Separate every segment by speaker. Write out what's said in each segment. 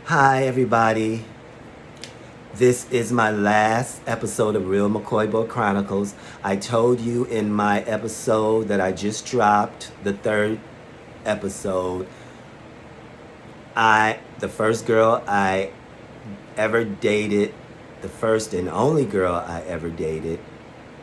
Speaker 1: Hi, everybody. This is my last episode of Real McCoy Boy Chronicles. I told you in my episode that I just dropped, the third episode, the first girl I ever dated, the first and only girl I ever dated,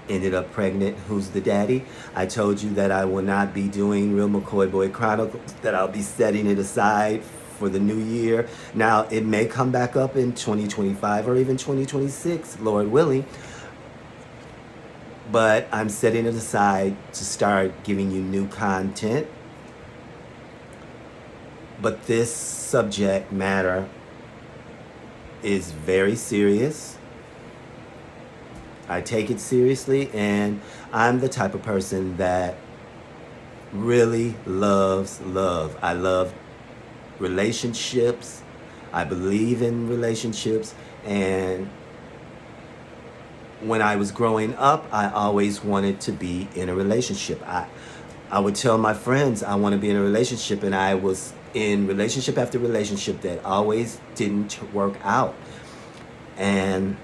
Speaker 1: ended up pregnant. Who's the daddy? I told you that I will not be doing Real McCoy Boy Chronicles, that I'll be setting it aside for the new year. Now, it may come back up in 2025 or even 2026, Lord willing, but I'm setting it aside to start giving you new content. But this subject matter is very serious. I take it seriously, and I'm the type of person that really loves love. I love relationships. I believe in relationships. And when I was growing up, I always wanted to be in a relationship. I would tell my friends I want to be in a relationship, and I was in relationship after relationship that always didn't work out. And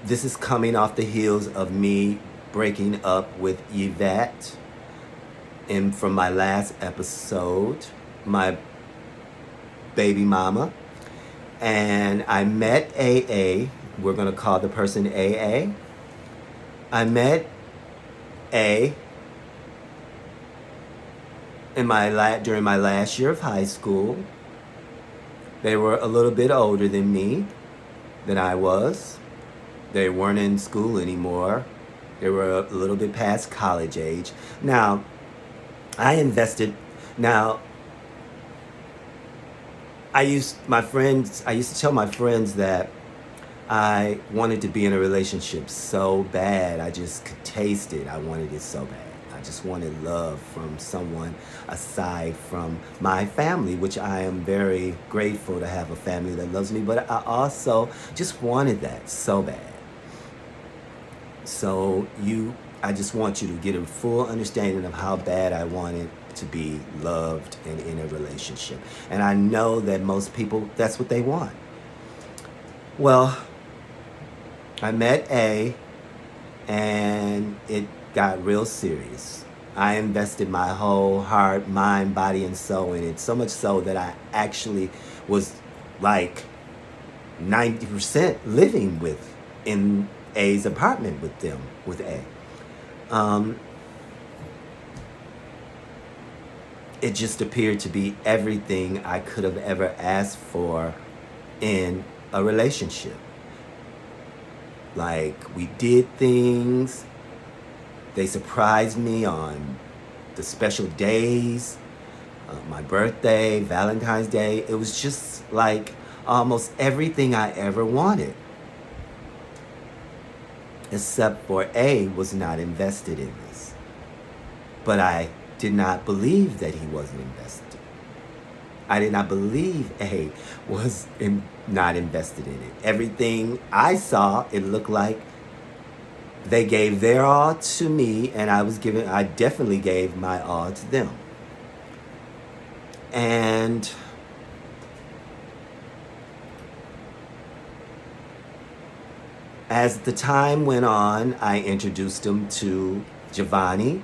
Speaker 1: this is coming off the heels of me breaking up with Yvette. And from my last episode, my baby mama. And I met AA. We're going to call the person AA. I met A during my last year of high school. They were a little bit older than me, than I was. They weren't in school anymore. They were a little bit past college age. Now, I used to tell my friends that I wanted to be in a relationship so bad. I just could taste it. I wanted it so bad. I just wanted love from someone aside from my family, which I am very grateful to have a family that loves me, but I also just wanted that so bad. So I just want you to get a full understanding of how bad I wanted to be loved and in a relationship. And I know that most people, that's what they want. Well, I met A, and it got real serious. I invested my whole heart, mind, body, and soul in it. So much so that I actually was like 90% living in A's apartment with A. It just appeared to be everything I could have ever asked for in a relationship. Like, we did things. They surprised me on the special days, my birthday, Valentine's Day. It was just like almost everything I ever wanted. Except for A was not invested in this. But I did not believe that he wasn't invested. I did not believe A was not invested in it. Everything I saw, it looked like they gave their all to me, and I definitely gave my all to them. And as the time went on, I introduced him to Giovanni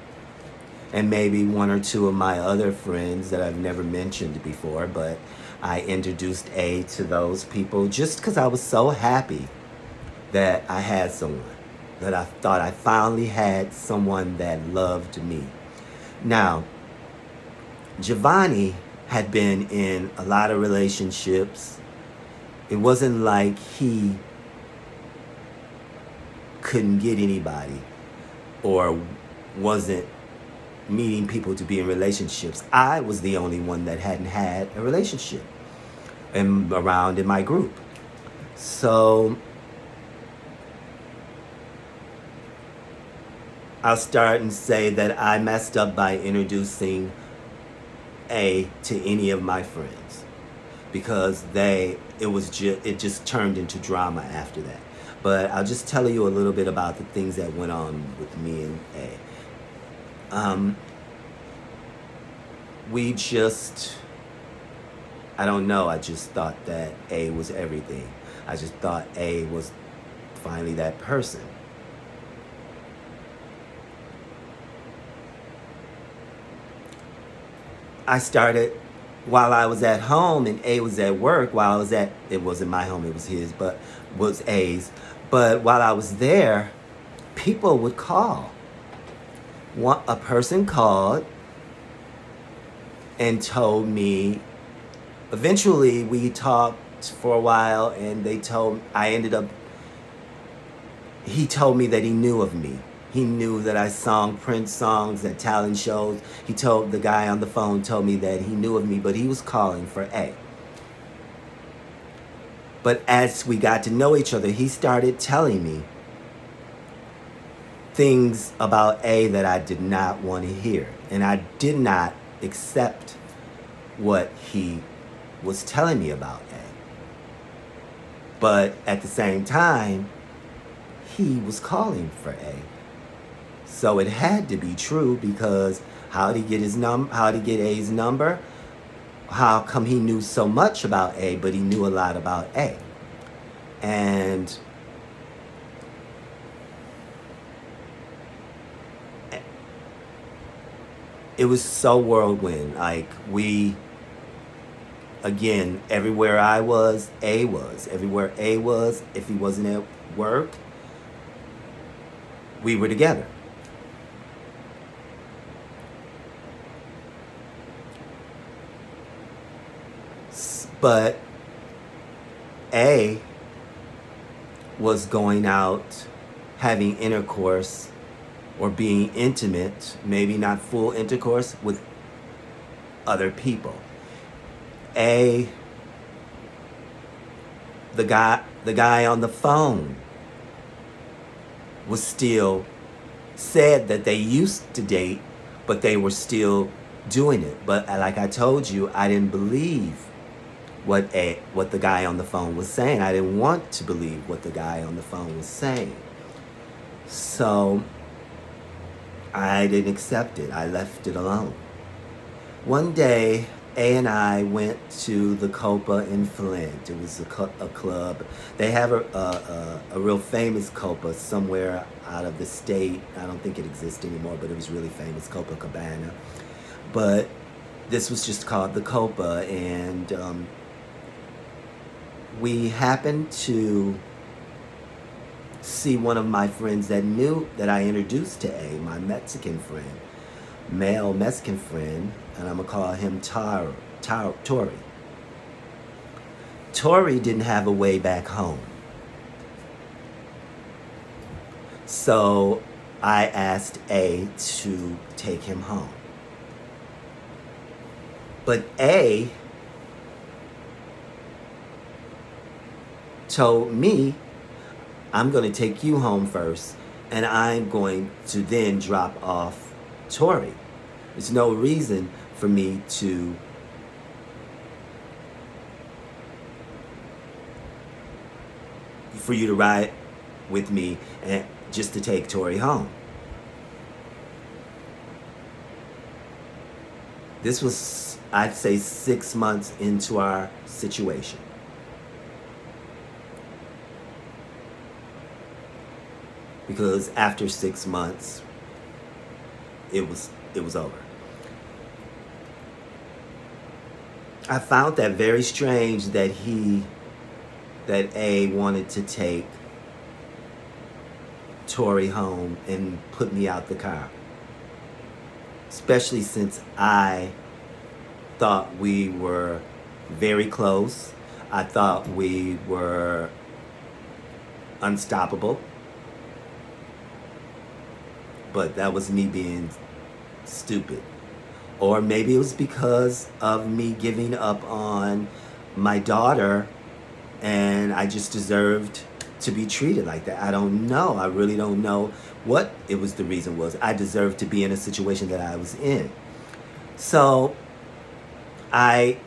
Speaker 1: and maybe one or two of my other friends that I've never mentioned before, but I introduced A to those people just because I was so happy that I had someone, that I thought I finally had someone that loved me. Now, Giovanni had been in a lot of relationships. It wasn't like he couldn't get anybody or wasn't meeting people to be in relationships. I was the only one that hadn't had a relationship around in my group. So I'll start and say that I messed up by introducing A to any of my friends, because it just turned into drama after that. But I'll just tell you a little bit about the things that went on with me and A. I don't know. I just thought that A was everything. I just thought A was finally that person. I started while I was at home and A was at work. While I was at, it wasn't my home, it was his, but was A's. But while I was there, people would call. A person called and told me. Eventually, we talked for a while, and I ended up. He told me that he knew of me. He knew that I sang Prince songs at talent shows. The guy on the phone told me that he knew of me, but he was calling for A. But as we got to know each other, he started telling me things about A that I did not want to hear. And I did not accept what he was telling me about A. But at the same time, he was calling for A. So it had to be true, because how did he get A's number? How come he knew so much about A, but he knew a lot about A? And it was so whirlwind. Like, again, everywhere I was, A was. Everywhere A was, if he wasn't at work, we were together. But A was going out, having intercourse or being intimate, maybe not full intercourse, with other people. The guy on the phone was still said that they used to date, but they were still doing it. But like I told you, I didn't believe what the guy on the phone was saying. I didn't want to believe what the guy on the phone was saying. So I didn't accept it. I left it alone. One day, A and I went to the Copa in Flint. It was a club. They have a real famous Copa somewhere out of the state. I don't think it exists anymore, but it was really famous, Copacabana. But this was just called the Copa, and we happened to see one of my friends that I introduced to A, my Mexican friend, male Mexican friend, and I'm gonna call him Tori. Tori didn't have a way back home. So I asked A to take him home. But A told me, I'm going to take you home first, and I'm going to then drop off Tori. There's no reason for me for you to ride with me and just to take Tori home. This was, I'd say, 6 months into our situation. Because after 6 months, it was over. I found that very strange that A wanted to take Tori home and put me out the car. Especially since I thought we were very close. I thought we were unstoppable. But that was me being stupid. Or maybe it was because of me giving up on my daughter, and I just deserved to be treated like that. I don't know. I really don't know what the reason was. I deserved to be in a situation that I was in. So I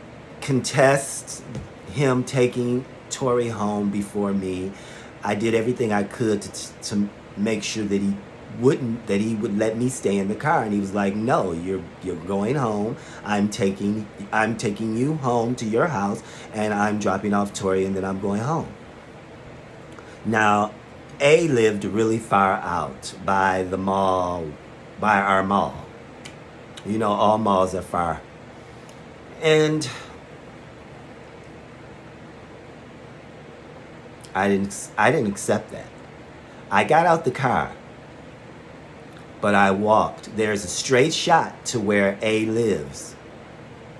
Speaker 1: contest him taking Tori home before me. I did everything I could to make sure that he he would let me stay in the car, and he was like, no, you're going home. I'm taking you home to your house, and I'm dropping off Tori, and then I'm going home. Now, A lived really far out by the mall, by our mall. You know, all malls are far. And I didn't accept that. I got out the car, but I walked. There's a straight shot to where A lives,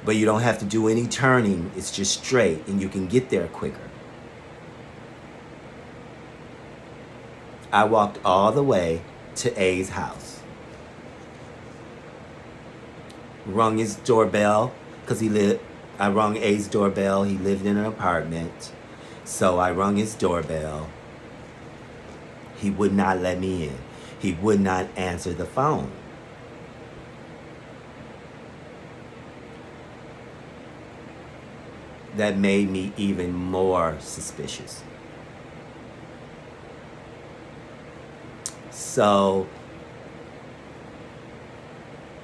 Speaker 1: but you don't have to do any turning. It's just straight, and you can get there quicker. I walked all the way to A's house. Rung his doorbell, because I rung A's doorbell. He lived in an apartment. So I rung his doorbell. He would not let me in. He would not answer the phone. That made me even more suspicious. So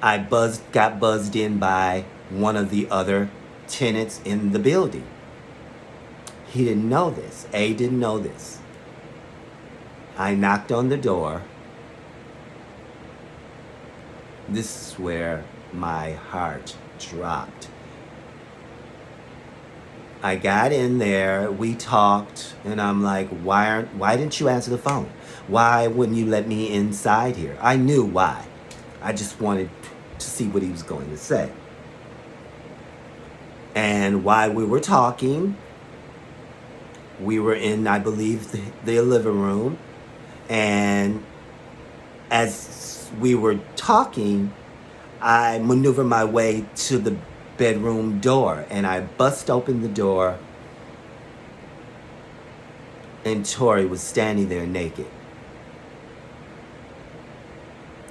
Speaker 1: I got buzzed in by one of the other tenants in the building. He didn't know this. A didn't know this. I knocked on the door. This is where my heart dropped. I got in there, we talked, and I'm like, why didn't you answer the phone? Why wouldn't you let me inside here? I knew why. I just wanted to see what he was going to say. And while we were talking, we were in, I believe, the living room. And as we were talking, I maneuvered my way to the bedroom door, and I bust open the door, and Tori was standing there naked.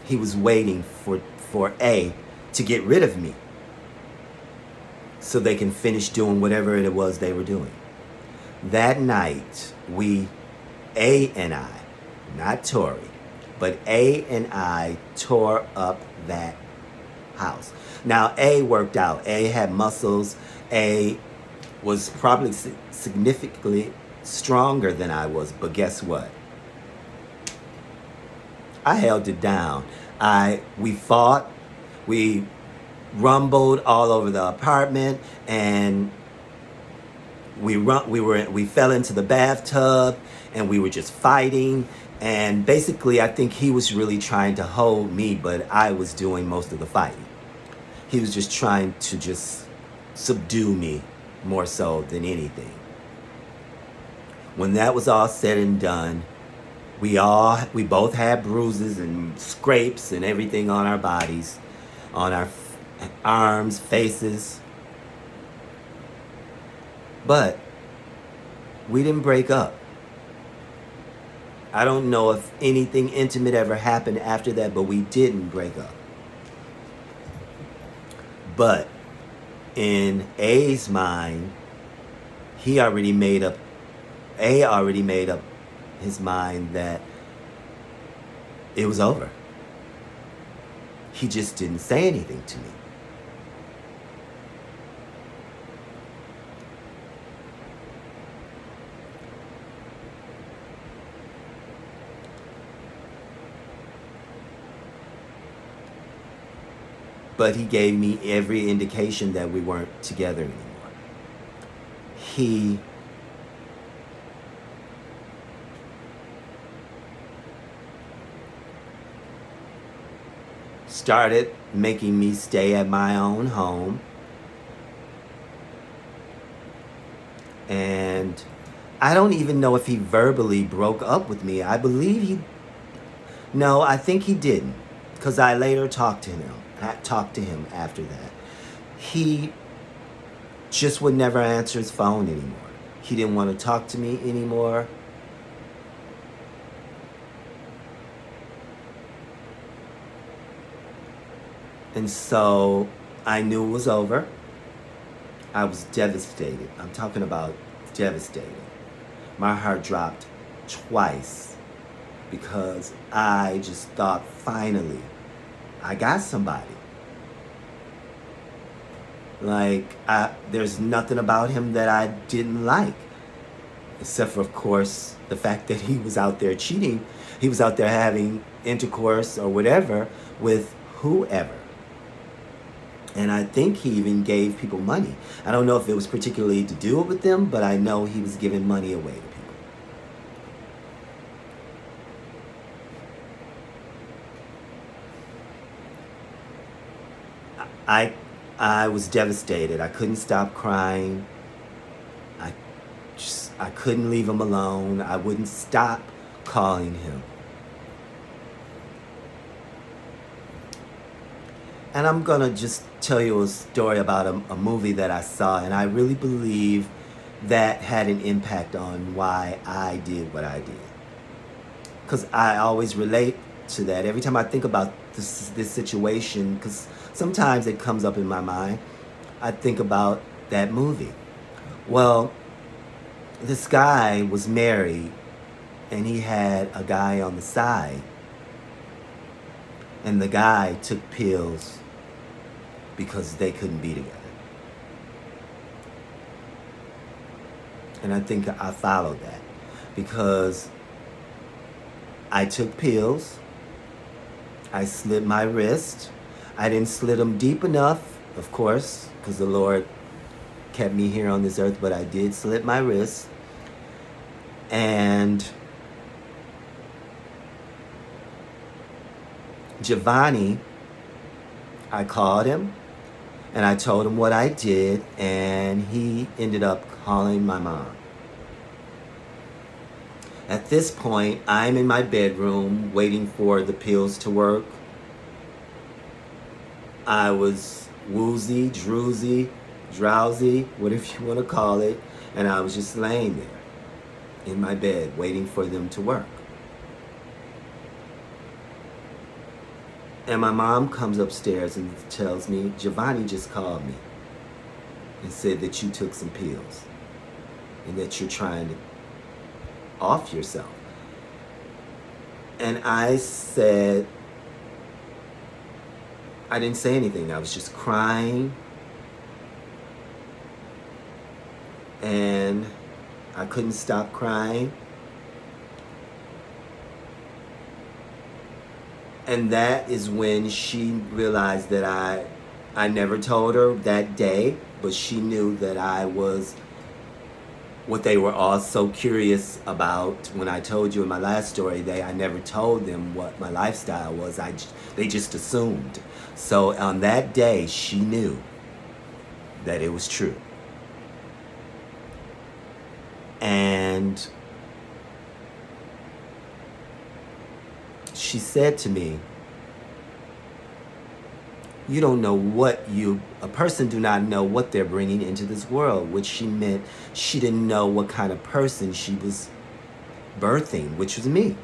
Speaker 1: He was waiting for A to get rid of me so they can finish doing whatever it was they were doing. That night, A and I, not Tori, but A and I tore up that house. Now, A worked out. A had muscles. A was probably significantly stronger than I was, but guess what? I held it down. We fought. We rumbled all over the apartment, and we fell into the bathtub, and we were just fighting. And basically, I think he was really trying to hold me, but I was doing most of the fighting. He was just trying to just subdue me more so than anything. When that was all said and done, we both had bruises and scrapes and everything on our bodies, on our arms, faces. But we didn't break up. I don't know if anything intimate ever happened after that, but we didn't break up. But in A's mind, A already made up his mind that it was over. He just didn't say anything to me. But he gave me every indication that we weren't together anymore. He started making me stay at my own home. And I don't even know if he verbally broke up with me. I think he didn't, because I later talked to him after that. He just would never answer his phone anymore. He didn't want to talk to me anymore. And so I knew it was over. I was devastated. I'm talking about devastated. My heart dropped twice. because I just thought finally I got somebody. Like, there's nothing about him that I didn't like, except for, of course, the fact that he was out there cheating. He was out there having intercourse or whatever with whoever. And I think he even gave people money. I don't know if it was particularly to do it with them, but I know he was giving money away to people. I I was devastated. I couldn't stop crying. I I couldn't leave him alone. I wouldn't stop calling him. And I'm gonna just tell you a story about a movie that I saw, and I really believe that had an impact on why I did what I did. Because I always relate to that. Every time I think about this situation, because sometimes it comes up in my mind, I think about that movie. Well, this guy was married, and he had a guy on the side, and the guy took pills because they couldn't be together. And I think I followed that because I took pills. I slit my wrist. I didn't slit them deep enough, of course, because the Lord kept me here on this earth, but I did slit my wrist. And Giovanni, I called him and I told him what I did, and he ended up calling my mom. At this point, I'm in my bedroom waiting for the pills to work. I was woozy, drowsy, whatever you want to call it, and I was just laying there in my bed waiting for them to work. And my mom comes upstairs and tells me, Giovanni just called me and said that you took some pills and that you're trying to off yourself. And I said, I didn't say anything. I was just crying. And I couldn't stop crying. And that is when she realized that I never told her that day, but she knew that I was what they were all so curious about. When I told you in my last story, I never told them what my lifestyle was. They just assumed. So on that day, she knew that it was true. And she said to me, you don't know a person do not know what they're bringing into this world, which she meant she didn't know what kind of person she was birthing, which was me.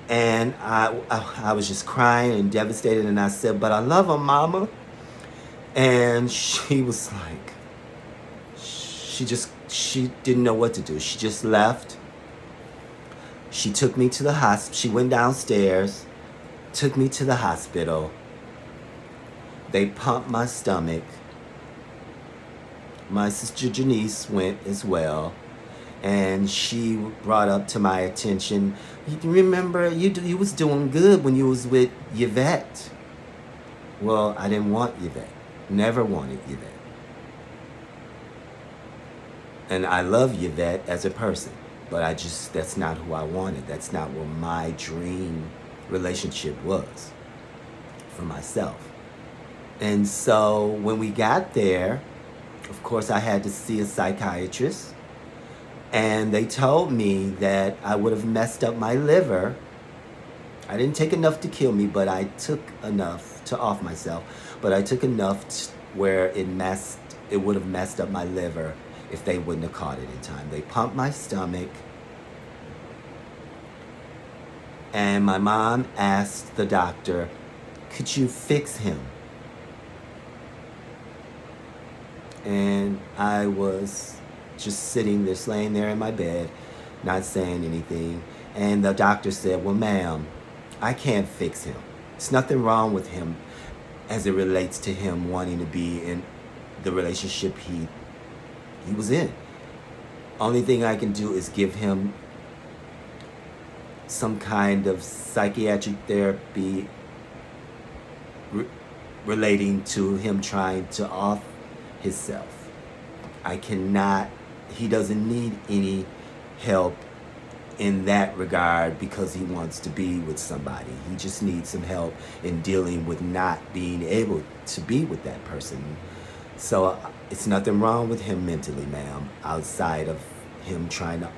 Speaker 1: And I was just crying and devastated, and I said, but I love her, mama. And she was like, she didn't know what to do. She just left. She took me to the hospital. She went downstairs, took me to the hospital. They pumped my stomach. My sister Janice went as well. And she brought up to my attention, you remember, you was doing good when you was with Yvette. Well, I didn't want Yvette. Never wanted Yvette. And I love Yvette as a person, but that's not who I wanted. That's not what my dream relationship was for myself. And so when we got there, of course, I had to see a psychiatrist. And they told me that I would have messed up my liver. I didn't take enough to kill me, but I took enough to off myself. But I took enough where it would have messed up my liver if they wouldn't have caught it in time. They pumped my stomach. And my mom asked the doctor, could you fix him? And I was just sitting there, laying there in my bed, not saying anything. And the doctor said, well, ma'am, I can't fix him. There's nothing wrong with him as it relates to him wanting to be in the relationship he was in. Only thing I can do is give him some kind of psychiatric therapy relating to him trying to off himself. I cannot, he doesn't need any help in that regard because he wants to be with somebody. He just needs some help in dealing with not being able to be with that person. So it's nothing wrong with him mentally, ma'am, outside of him trying to,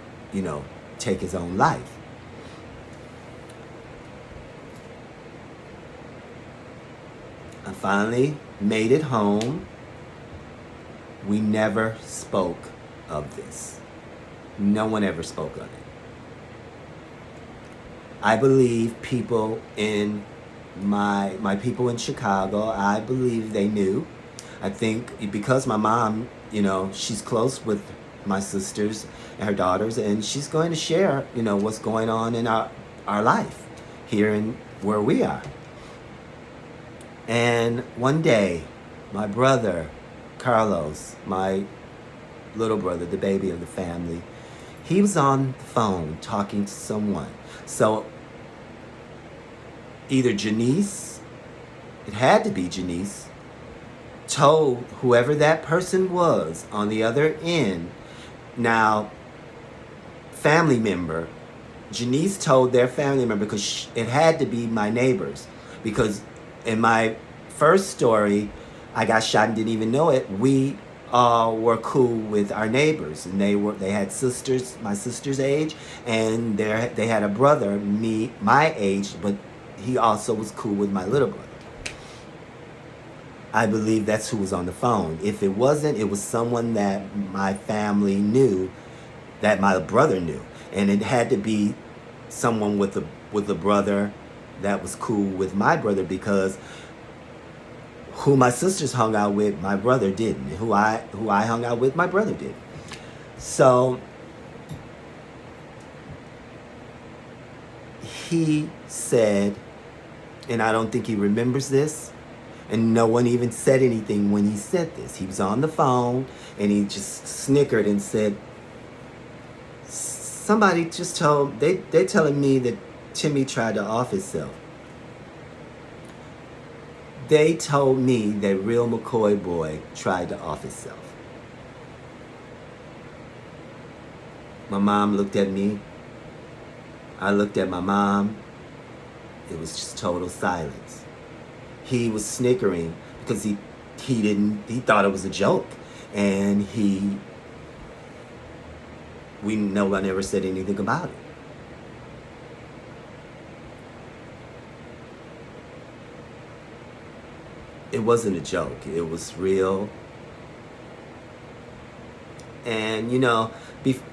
Speaker 1: take his own life. I finally made it home. We never spoke of this. No one ever spoke of it. I believe people in my people in Chicago, I believe they knew. I think because my mom, she's close with my sisters and her daughters, and she's going to share, what's going on in our life here in where we are. And one day, my brother, Carlos, my little brother, the baby of the family, he was on the phone talking to someone. So either Janice, it had to be Janice, told whoever that person was on the other end, now family member, Janice told their family member, because it had to be my neighbors, because in my first story, I got shot and didn't even know it. We all were cool with our neighbors, and they had sisters, my sister's age, and they had a brother, my age, but he also was cool with my little brother. I believe that's who was on the phone. If it wasn't, it was someone that my family knew, that my brother knew, and it had to be someone with a brother that was cool with my brother, because who my sisters hung out with, my brother didn't. Who I hung out with, my brother did. So he said, and I don't think he remembers this, and no one even said anything when he said this. He was on the phone and he just snickered and said, somebody just told, they're telling me that Timmy tried to off himself. They told me that Real McCoy boy tried to off himself. My mom looked at me. I looked at my mom. It was just total silence. He was snickering because he thought it was a joke. And no one ever said anything about it. It wasn't a joke. It was real. And,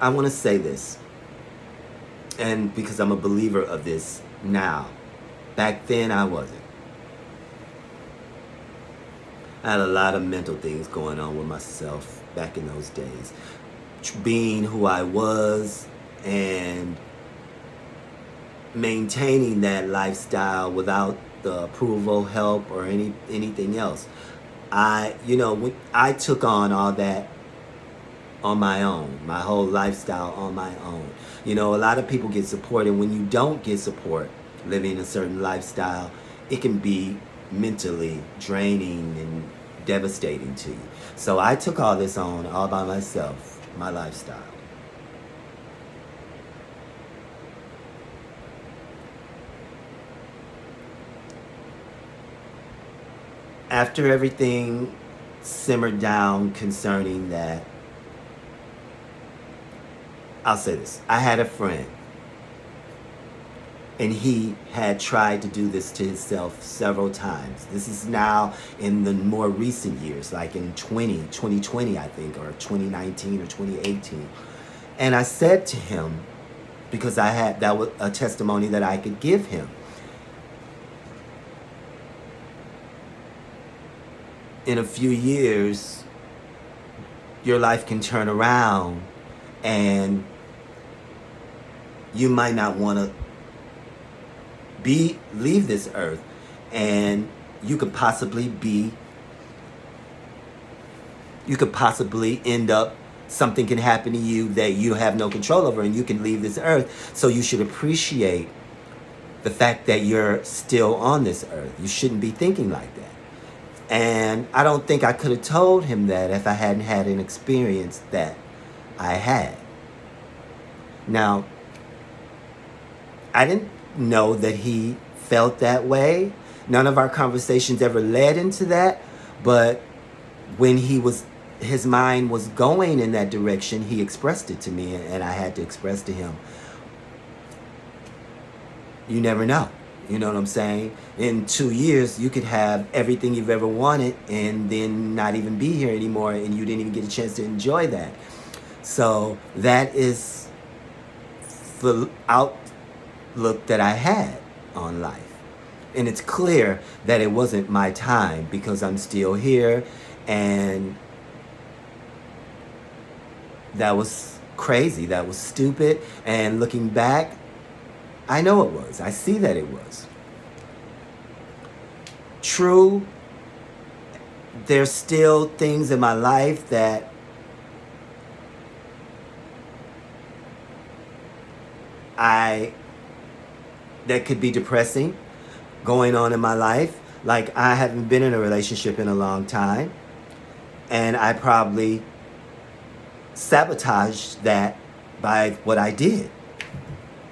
Speaker 1: I want to say this. And because I'm a believer of this now. Back then, I wasn't. I had a lot of mental things going on with myself back in those days. Being who I was and maintaining that lifestyle without the approval, help, or anything else. I took on all that on my own, my whole lifestyle on my own. A lot of people get support, and when you don't get support living a certain lifestyle, it can be mentally draining and devastating to you. So I took all this on all by myself, my lifestyle. After everything simmered down concerning that, I'll say this. I had a friend, and he had tried to do this to himself several times. This is now in the more recent years, like in 2020, I think, or 2019 or 2018. And I said to him, because that was a testimony that I could give him. In a few years, your life can turn around and you might not want to leave this earth, and you could possibly end up, something can happen to you that you have no control over, and you can leave this earth. So you should appreciate the fact that you're still on this earth. You shouldn't be thinking like that. And I don't think I could have told him that if I hadn't had an experience that I had. Now, I didn't know that he felt that way. None of our conversations ever led into that. But when his mind was going in that direction, he expressed it to me, and I had to express to him. You never know. You know what I'm saying? In 2 years, you could have everything you've ever wanted and then not even be here anymore, and you didn't even get a chance to enjoy that. So that is the outlook that I had on life. And it's clear that it wasn't my time, because I'm still here, and that was crazy. That was stupid. And looking back, I know it was. I see that it was. True, there's still things in my life that could be depressing going on in my life. Like, I haven't been in a relationship in a long time, and I probably sabotaged that by what I did.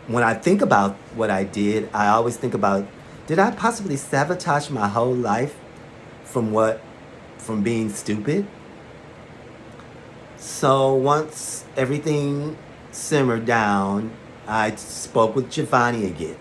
Speaker 1: When I think about what I did, I always think about, did I possibly sabotage my whole life from being stupid? So once everything simmered down, I spoke with Giovanni again.